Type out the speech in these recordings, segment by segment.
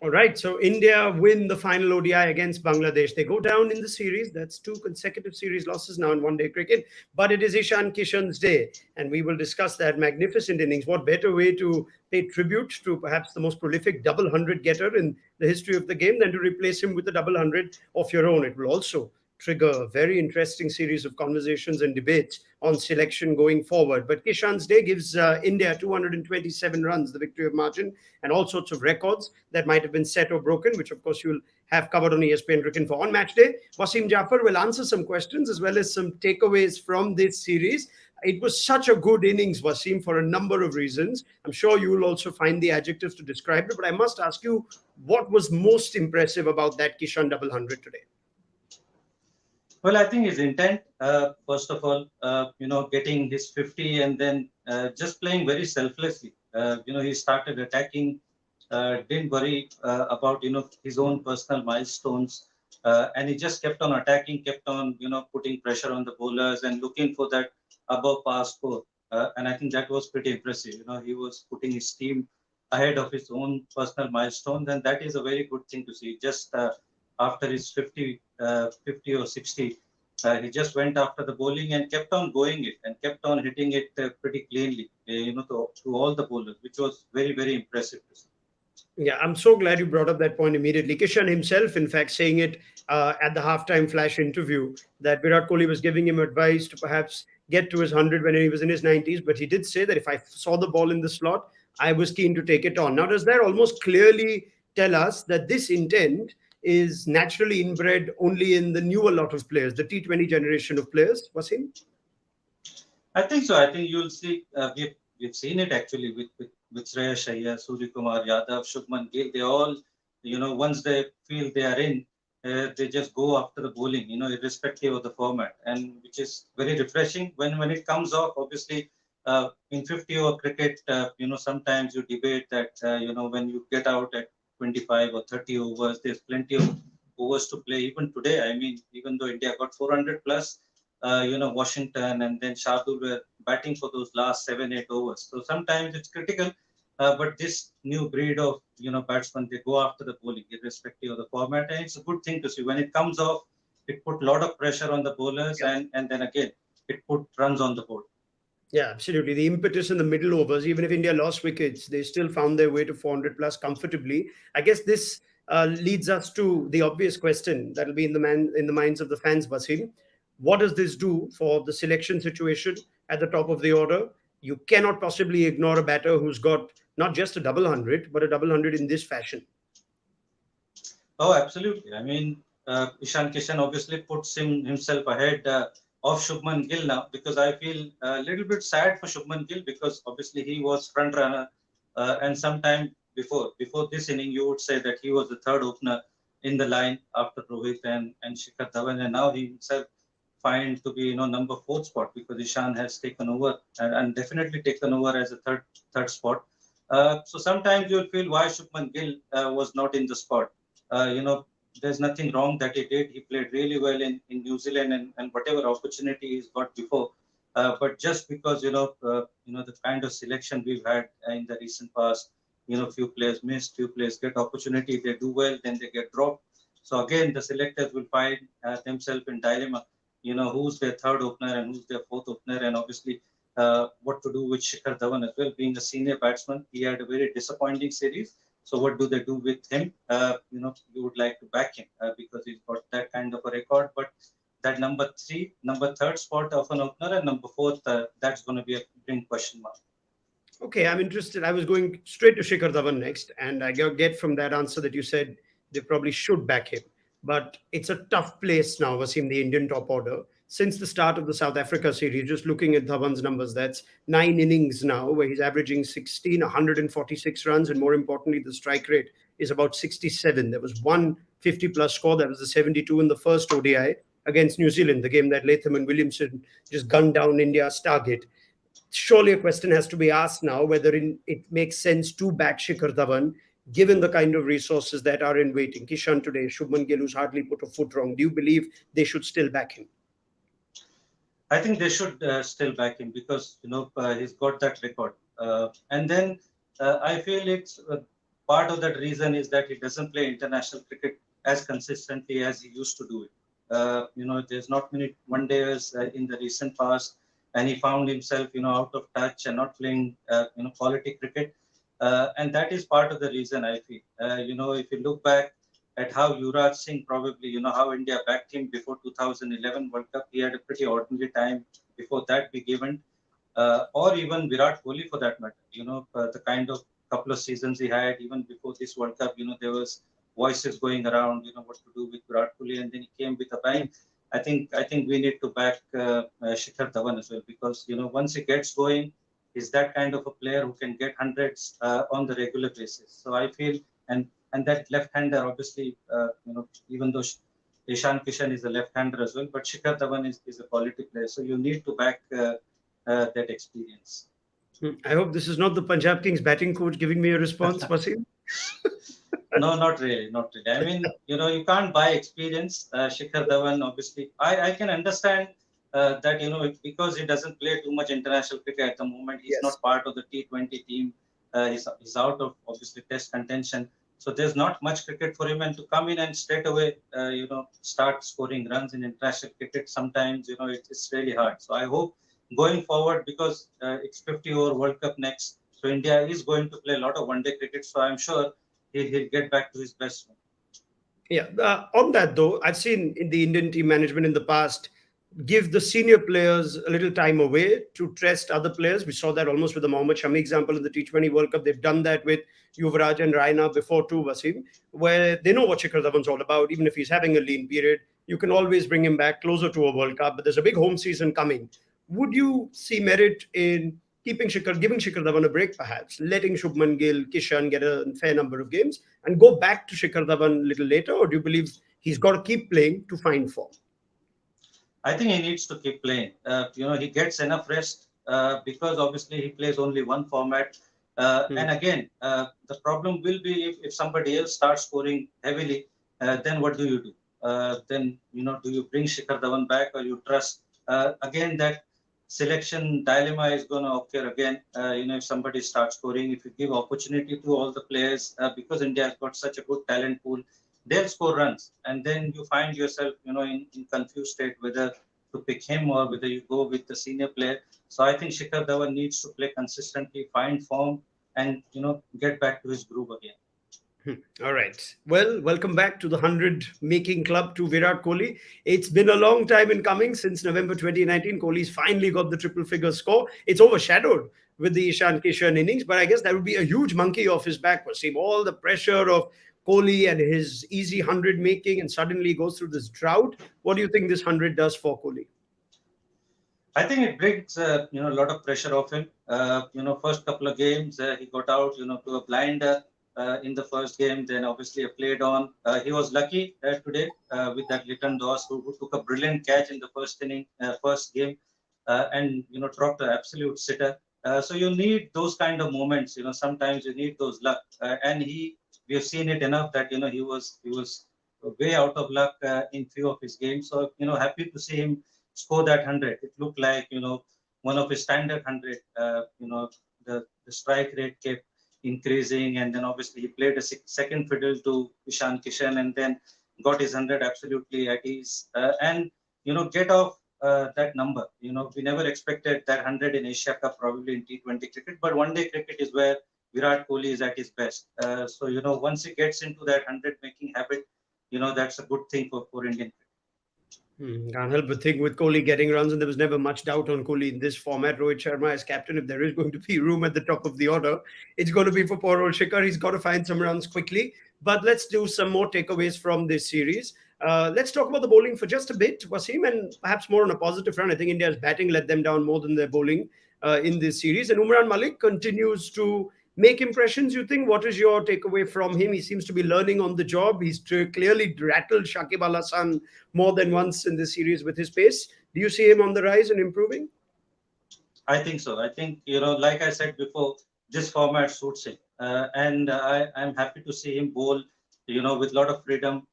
All right, so India win the final ODI against Bangladesh. They go down in the series. That's two consecutive series losses now in one-day cricket. But it is Ishan Kishan's day, and we will discuss that magnificent innings. What better way to pay tribute to perhaps the most prolific double hundred getter in the history of the game than to replace him with a double hundred of your own? It will also trigger a very interesting series of conversations and debates on selection going forward. But Kishan's day gives India 227 runs, the victory of margin, and all sorts of records that might have been set or broken, which of course you'll have covered on ESPN Cricket for. On match day, Wasim Jaffer will answer some questions as well as some takeaways from this series. It was such a good innings, Wasim, for a number of reasons. I'm sure you will also find the adjectives to describe it, but I must ask you, what was most impressive about that Kishan double hundred today? Well, I think his intent, first of all, getting his 50 and then just playing very selflessly. He started attacking, didn't worry about, his own personal milestones. And he just kept on attacking, kept on, putting pressure on the bowlers and looking for that above par score. And I think that was pretty impressive. He was putting his team ahead of his own personal milestones. And that is a very good thing to see. Just after his 50 or 60, he just went after the bowling and kept on going it and kept on hitting it pretty cleanly, to all the bowlers, which was very, very impressive to see. Yeah, I'm so glad you brought up that point immediately. Kishan himself, in fact, saying it at the halftime flash interview that Virat Kohli was giving him advice to perhaps get to his 100 when he was in his 90s. But he did say that if I saw the ball in the slot, I was keen to take it on. Now, does that almost clearly tell us that this intent is naturally inbred only in the newer lot of players, the T20 generation of players, Wasim? I think so. I think you'll see, we've seen it actually with Shreyas Iyer, Surya Kumar Yadav, Shubman Gill. They all, once they feel they are in, they just go after the bowling, irrespective of the format, and which is very refreshing. When it comes off, obviously, in 50-over cricket, sometimes you debate that, when you get out at 25 or 30 overs, there's plenty of overs to play. Even today, I mean, even though India got 400 plus, Washington and then Shardul were batting for those last 7, 8 overs. So sometimes it's critical, but this new breed of batsmen, they go after the bowling irrespective of the format, and it's a good thing to see. When it comes off, it put a lot of pressure on the bowlers, Yeah. and then again it put runs on the board. Yeah, absolutely. The impetus in the middle overs, even if India lost wickets, they still found their way to 400 plus comfortably. I guess this leads us to the obvious question that'll be in the minds of the fans, Wasim. What does this do for the selection situation at the top of the order? You cannot possibly ignore a batter who's got not just a double hundred, but a double hundred in this fashion. Oh, absolutely. I mean, Ishan Kishan obviously puts himself ahead of Shubman Gill now, because I feel a little bit sad for Shubman Gill, because obviously he was front runner, and sometime before this inning, you would say that he was the third opener in the line after Rohit and Shikhar Dhawan, and now he himself find to be number fourth spot, because Ishan has taken over, and definitely taken over as a third spot. So sometimes you'll feel why Shubman Gill was not in the spot. uh, you know, there's nothing wrong that he did. He played really well in New Zealand, and whatever opportunity he's got before. But just because the kind of selection we've had in the recent past, few players missed, few players get opportunity, they do well, then they get dropped. So again, the selectors will find themselves in dilemma. Who's their third opener and who's their fourth opener, and obviously what to do with Shikhar Dhawan as well. Being a senior batsman, he had a very disappointing series. So what do they do with him? You would like to back him because he's got that kind of a record. But that number third spot of an opener, and number fourth, that's going to be a big question mark. Okay, I'm interested. I was going straight to Shikhar Dhawan next, and I get from that answer that you said they probably should back him. But it's a tough place now, Wasim, the Indian top order. Since the start of the South Africa series, just looking at Dhawan's numbers, that's 9 innings now, where he's averaging 16, 146 runs, and more importantly, the strike rate is about 67. There was one 50 plus score, that was the 72 in the first ODI against New Zealand, the game that Latham and Williamson just gunned down India's target. Surely a question has to be asked now whether it makes sense to back Shikhar Dhawan given the kind of resources that are in waiting. Kishan today, Shubman Gill, who's hardly put a foot wrong. Do you believe they should still back him? I think they should still back him, because he's got that record. And then I feel it's part of that reason is that he doesn't play international cricket as consistently as he used to do it. There's not many one days in the recent past, and he found himself, out of touch and not playing, quality cricket. And that is part of the reason I feel. If you look back at how Yuvraj Singh probably, how India backed him before 2011 World Cup, he had a pretty ordinary time before that big event, or even Virat Kohli for that matter. The kind of couple of seasons he had even before this World Cup, there was voices going around, what to do with Virat Kohli, and then he came with a bang. I think we need to back Shikhar Dhawan as well, because once he gets going, he's that kind of a player who can get hundreds on the regular basis. So I feel, and that left-hander obviously, even though Ishan Kishan is a left-hander as well, but Shikhar Dhawan is a quality player. So you need to back that experience. I hope this is not the Punjab Kings batting coach giving me a response, Wasim. No, not really, not really. I mean, you can't buy experience. Shikhar Dhawan, obviously, I can understand that, because he doesn't play too much international cricket at the moment, he's Yes. not part of the T20 team. He's out of, obviously, test contention. So there's not much cricket for him, and to come in and straight away, start scoring runs in international cricket, sometimes, it's really hard. So I hope going forward, because it's 50-over World Cup next, so India is going to play a lot of one-day cricket. So I'm sure he'll get back to his best. Yeah. On that though, I've seen in the Indian team management in the past give the senior players a little time away to test other players. We saw that almost with the Mohammad Shami example in the T20 World Cup. They've done that with Yuvraj and Raina before too, Wasim, where they know what Shikhar Dhawan's all about. Even if he's having a lean period, you can always bring him back closer to a World Cup. But there's a big home season coming. Would you see merit in giving Shikhar Dhawan a break, perhaps letting Shubman Gill, Kishan get a fair number of games and go back to Shikhar Dhawan a little later, or do you believe he's got to keep playing to find form? I think he needs to keep playing. He gets enough rest because obviously he plays only one format. And again, the problem will be if somebody else starts scoring heavily, then what do? Then, do you bring Shikhar Dhawan back, or you trust? Again, that selection dilemma is going to occur again. If somebody starts scoring, if you give opportunity to all the players, because India has got such a good talent pool, they'll score runs, and then you find yourself, in confused state whether to pick him or whether you go with the senior player. So I think Shikhar Dhawan needs to play consistently, find form, and get back to his groove again. All right. Well, welcome back to the 100 making club to Virat Kohli. It's been a long time in coming since November 2019. Kohli's finally got the triple figure score. It's overshadowed with the Ishan Kishan innings, but I guess that would be a huge monkey off his back. Wasim, all the pressure of Kohli and his easy 100 making, and suddenly goes through this drought. What do you think this 100 does for Kohli? I think it brings a lot of pressure off him. First couple of games he got out to a blinder in the first game. Then obviously played on. He was lucky today with that Litton Doss who took a brilliant catch in the first inning, first game, and dropped an absolute sitter. So you need those kind of moments. Sometimes you need those luck, and we have seen it enough that he was way out of luck in few of his games. So happy to see him score that 100. It looked like one of his standard 100. The strike rate kept increasing, and then obviously he played a second fiddle to Ishan Kishan, and then got his 100 absolutely at ease. And get off that number. We never expected that 100 in Asia Cup, probably in T20 cricket, but one day cricket is where Virat Kohli is at his best. So once he gets into that 100 making habit, that's a good thing for Indian cricket. Can't help but think with Kohli getting runs, and there was never much doubt on Kohli in this format. Rohit Sharma as captain, if there is going to be room at the top of the order, it's going to be for poor old Shikhar. He's got to find some runs quickly. But let's do some more takeaways from this series. Let's talk about the bowling for just a bit, Wasim, and perhaps more on a positive front. I think India's batting let them down more than their bowling in this series. And Umran Malik continues to make impressions, you think? What is your takeaway from him? He seems to be learning on the job. He's clearly rattled Shakib Al Hasan more than once in this series with his pace. Do you see him on the rise and improving? I think so. I think, like I said before, this format suits him. And I'm happy to see him bowl, with a lot of freedom,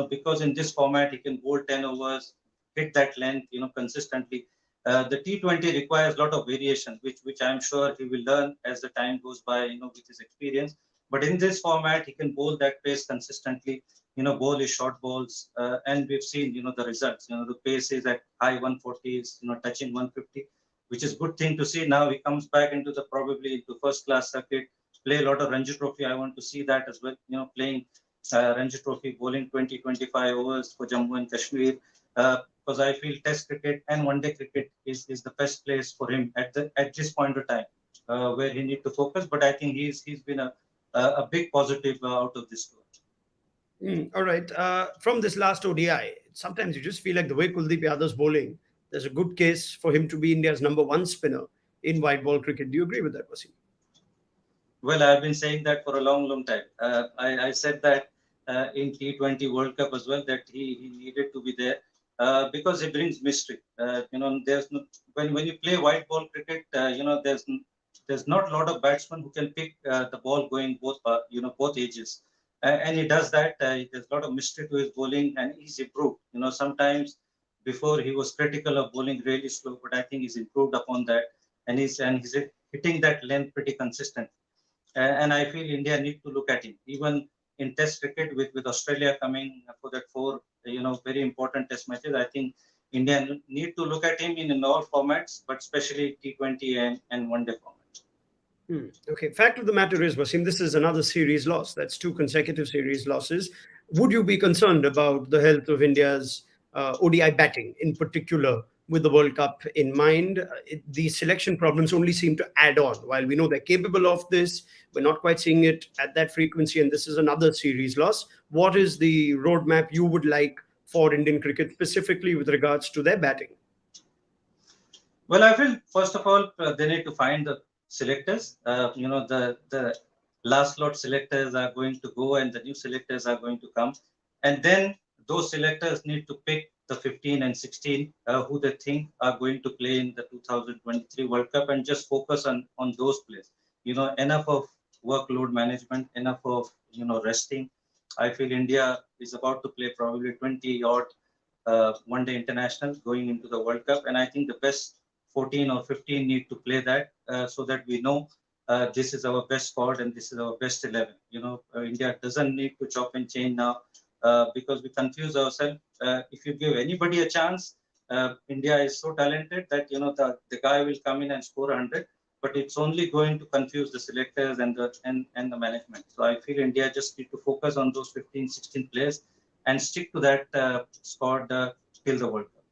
because in this format, he can bowl 10 overs, hit that length, consistently. The T20 requires a lot of variation, which I'm sure he will learn as the time goes by, with his experience. But in this format, he can bowl that pace consistently, bowl his short balls. And we've seen, the results. The pace is at high 140s, touching 150, which is good thing to see. Now he comes back into the probably into first class circuit, play a lot of Ranji Trophy. I want to see that as well, playing Ranji Trophy, bowling 20, 25 overs for Jammu and Kashmir. Because I feel Test cricket and One Day cricket is the best place for him at this point of time, where he need to focus. But I think he's been a big positive out of this tour. All right. From this last ODI, sometimes you just feel like the way Kuldeep Yadav's bowling, there's a good case for him to be India's number one spinner in white ball cricket. Do you agree with that, Wasim? Well, I've been saying that for a long, long time. I said that in T20 World Cup as well, that he needed to be there because he brings mystery. There's no, when you play white ball cricket, there's not a lot of batsmen who can pick the ball going both edges, and he does that. There's a lot of mystery to his bowling, and he's improved. Sometimes before he was critical of bowling really slow, but I think he's improved upon that, and he's hitting that length pretty consistently. And I feel India need to look at him, even in Test cricket with Australia coming for that four, very important Test matches. I think India need to look at him in all formats, but especially T20 and One Day format. Okay. Fact of the matter is, Wasim, this is another series loss. That's two consecutive series losses. Would you be concerned about the health of India's ODI batting, in particular, with the World Cup in mind? The selection problems only seem to add on. While we know they're capable of this, we're not quite seeing it at that frequency, and this is another series loss. What is the roadmap you would like for Indian cricket, specifically with regards to their batting? Well, I feel first of all they need to find the selectors. The last lot selectors are going to go, and the new selectors are going to come, and then those selectors need to pick the 15 and 16 who they think are going to play in the 2023 World Cup, and just focus on those players. Enough of workload management, enough of resting. I feel India is about to play probably 20 odd one day international going into the World Cup. And I think the best 14 or 15 need to play that so that we know this is our best squad and this is our best 11. India doesn't need to chop and change now because we confuse ourselves. If you give anybody a chance, India is so talented that, the guy will come in and score 100, but it's only going to confuse the selectors and the management. So I feel India just need to focus on those 15, 16 players and stick to that squad till the World Cup.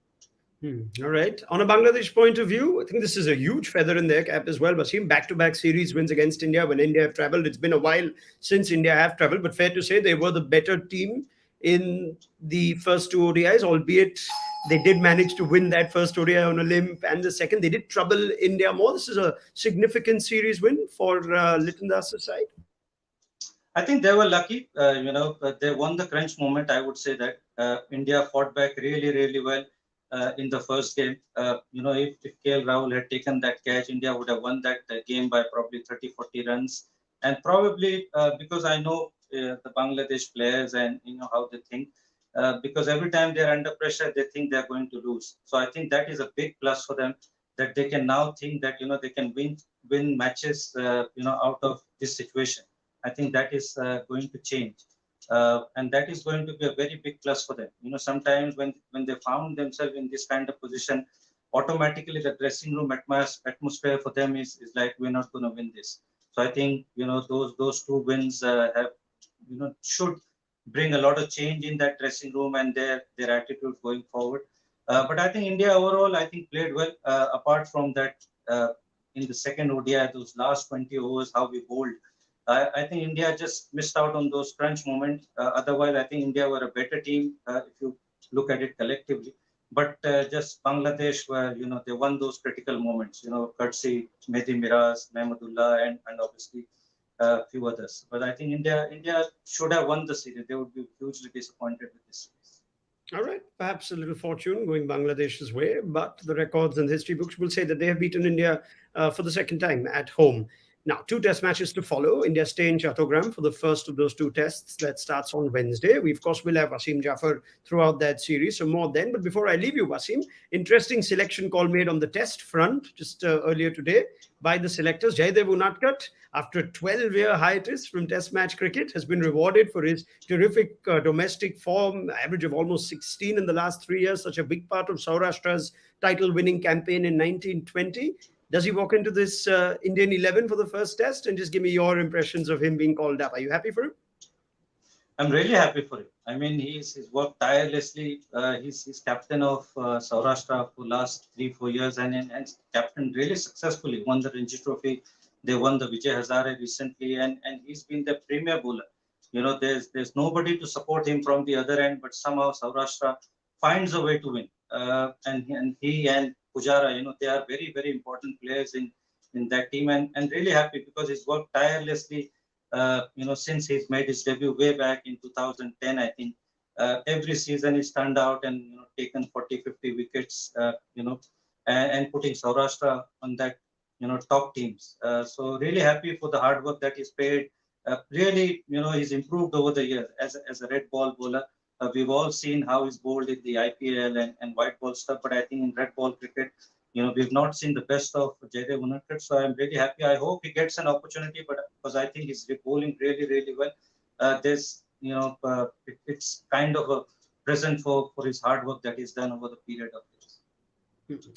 All right. On a Bangladesh point of view, I think this is a huge feather in their cap as well. Wasim, back-to-back series wins against India when India have travelled. It's been a while since India have travelled, but fair to say they were the better team in the first two ODIs, albeit they did manage to win that first ODI on a limp, and the second they did trouble India more. This is a significant series win for Liton Das's side. I think they were lucky. They won the crunch moment. I would say that India fought back really, really well in the first game. If KL Rahul had taken that catch, India would have won that game by probably 30, 40 runs. And probably because I know the Bangladesh players and how they think, because every time they're under pressure, they think they're going to lose. So I think that is a big plus for them, that they can now think that they can win matches out of this situation. I think that is going to change. And that is going to be a very big plus for them. Sometimes when they found themselves in this kind of position, automatically the dressing room atmosphere for them is like, we're not going to win this. So I think those two wins have should bring a lot of change in that dressing room and their attitude going forward. But I think India overall, I think, played well. Apart from that, in the second ODI, those last 20 overs, how we bowled. I think India just missed out on those crunch moments. Otherwise, I think India were a better team if you look at it collectively. But just Bangladesh were, they won those critical moments, courtesy Mehdi Miraz, Mahmudullah, and obviously a few others. But I think India should have won the series. They would be hugely disappointed with this series. All right, perhaps a little fortune going Bangladesh's way, but the records and history books will say that they have beaten India for the second time at home. Now, two test matches to follow. India stay in Chattogram for the first of those two tests. That starts on Wednesday. We, of course, will have Wasim Jaffer throughout that series, so more then. But before I leave you, Wasim, interesting selection call made on the test front just earlier today by the selectors. Jaydev Unadkat, after a 12-year hiatus from test match cricket, has been rewarded for his terrific domestic form, average of almost 16 in the last 3 years, such a big part of Saurashtra's title-winning campaign in 1920. Does he walk into this Indian 11 for the first test? And just give me your impressions of him being called up. Are you happy for him? I'm really happy for him. I mean, he's worked tirelessly. He's captain of Saurashtra for last 3-4 years, and captain really successfully. Won the Ranji Trophy. They won the Vijay Hazare recently, and he's been the premier bowler. You know, there's nobody to support him from the other end, but somehow Saurashtra finds a way to win. And he and Pujara, you know, they are very, very important players in that team, and really happy because he's worked tirelessly. You know, since he's made his debut way back in 2010, I think every season he's turned out and, you know, taken 40-50 wickets, you know, and putting Saurashtra on that, you know, top teams. So really happy for the hard work that he's paid. Really, you know, he's improved over the years as a red ball bowler. We've all seen how he's bowled in the IPL and white ball stuff, but I think in red ball cricket, you know, we've not seen the best of Jaydev Unadkat, so I'm really happy. I hope he gets an opportunity, but because I think he's bowling really, really well. There's, you know, it's kind of a present for his hard work that he's done over the period of years.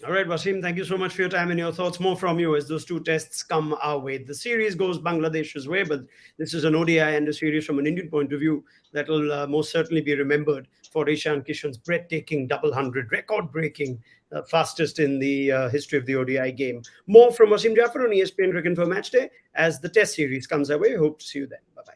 All right, Wasim, thank you so much for your time and your thoughts. More from you as those two tests come our way. The series goes Bangladesh's way, but this is an ODI and a series from an Indian point of view that will most certainly be remembered for Ishan Kishan's breathtaking double hundred, record-breaking, fastest in the history of the ODI game. More from Wasim Jaffer on ESPN Cricket for Matchday as the test series comes our way. Hope to see you then. Bye-bye.